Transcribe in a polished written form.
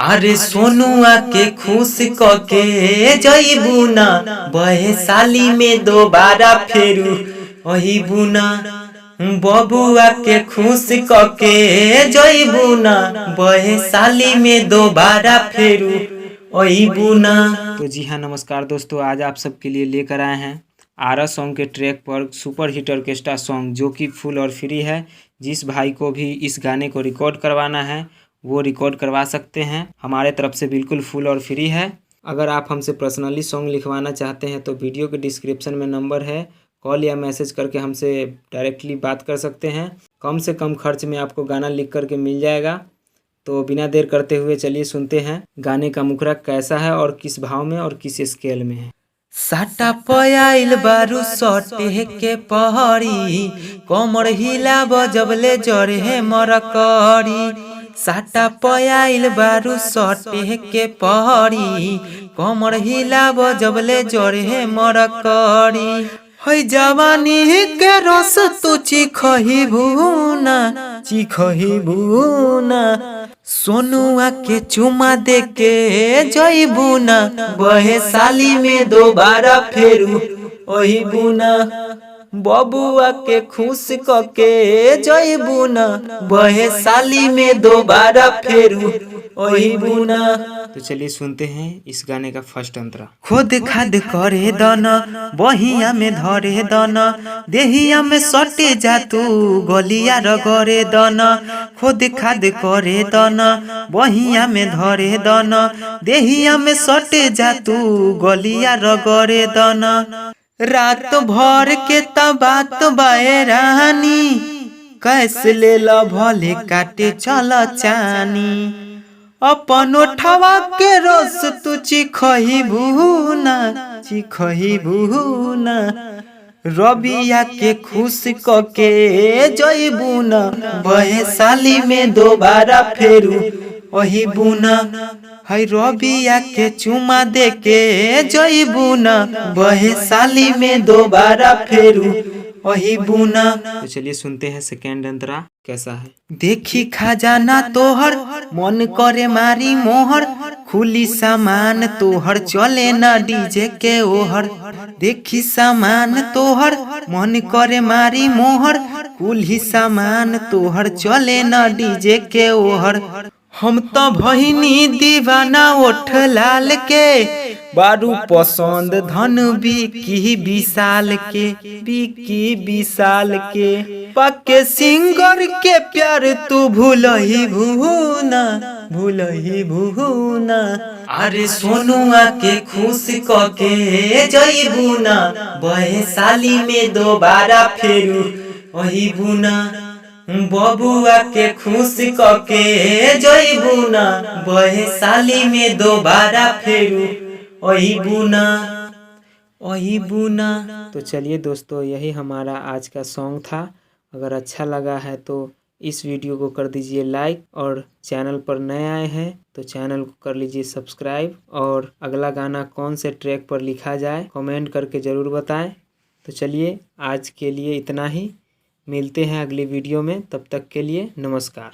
अरे सोनुआ के खुश कके जइबू ना बहे साली में दोबारा फेरू अहिबू ना। बबुआ के खुश कके जइबू ना बहे साली में दोबारा फेरू अहिबू ना। तो जी हाँ, नमस्कार दोस्तों, आज आप सबके लिए लेकर आए हैं आरा सॉन्ग के ट्रैक पर सुपर हिट ऑर्केस्ट्रा सॉन्ग, जो कि फुल और फ्री है। जिस भाई को भी इस गाने को रिकॉर्ड करवाना है वो रिकॉर्ड करवा सकते हैं, हमारे तरफ से बिल्कुल फुल और फ्री है। अगर आप हमसे पर्सनली सॉन्ग लिखवाना चाहते हैं तो वीडियो के डिस्क्रिप्शन में नंबर है, कॉल या मैसेज करके हमसे डायरेक्टली बात कर सकते हैं। कम से कम खर्च में आपको गाना लिख करके मिल जाएगा। तो बिना देर करते हुए चलिए सुनते हैं गाने का मुखरा कैसा है और किस भाव में और किस स्केल में है। साटा पयाइल बारू सटे के पहरी कमर हिला बजबले जरे है मरकरी। साटा पयाइल बारू सटे के पहरी कमर हिला बजबले जरे है मरकरी। है जवानी के रस तू चिखहिबू ना सोनुआ के चुमा दे के जइबू ना बहे साली में दोबारा फेरू अहिबू ना। बबुआ के खुश कके जइबू ना बहे साली में दोबारा फेरू अहिबू ना। तो चलिए सुनते हैं इस गाने का फर्स्ट अंतरा। खुद खाद करे दना बहिया में धरे दना देहिया में सटे जा तू गलिया रगरे दना। खुद खाद करे दना बहिया में धरे दना देहिया में सटे जा तू गलिया रगरे दना। रात भर के बात बायरानी कैसे ले ला भले काटे चल चानी। अपन ओठवा के रस तू चिखहिबू ना रबिया के खुश कके जइबू ना बहे साली में दोबारा फेरू अहिबू ना। है रबिया के चुमा दे के जइबू ना बहे साली में दोबारा फेरू अहिबू ना। तो चलिए सुनते हैं सेकेंड अंतरा कैसा है। देखी खजाना तोहर मन करे मारी मोहर खुली सामान तोहर चले न डीजे के ओहर। देखी सामान तोहर मन करे मारी मोहर खुली सामान तोहर चले न डीजे के ओहर। हम तो भहिनी दीवाना ओठ लाल के बारू पसंद धन बिकी विशाल के पक्के सिंगर के प्यार तू भूलहिबू ना। अरे सोनुआ के खुश कके जइबू ना बहे साली में दोबारा फेरू अहिबू ना। बबुआ के खुश कके जइबू ना बहे साली में दोबारा फेरू अहिबू ना। तो चलिए दोस्तों, यही हमारा आज का सॉन्ग था। अगर अच्छा लगा है तो इस वीडियो को कर दीजिए लाइक, और चैनल पर नए आए हैं तो चैनल को कर लीजिए सब्सक्राइब। और अगला गाना कौन से ट्रैक पर लिखा जाए कमेंट करके ज़रूर बताएं। तो चलिए आज के लिए इतना ही, मिलते हैं अगली वीडियो में, तब तक के लिए नमस्कार।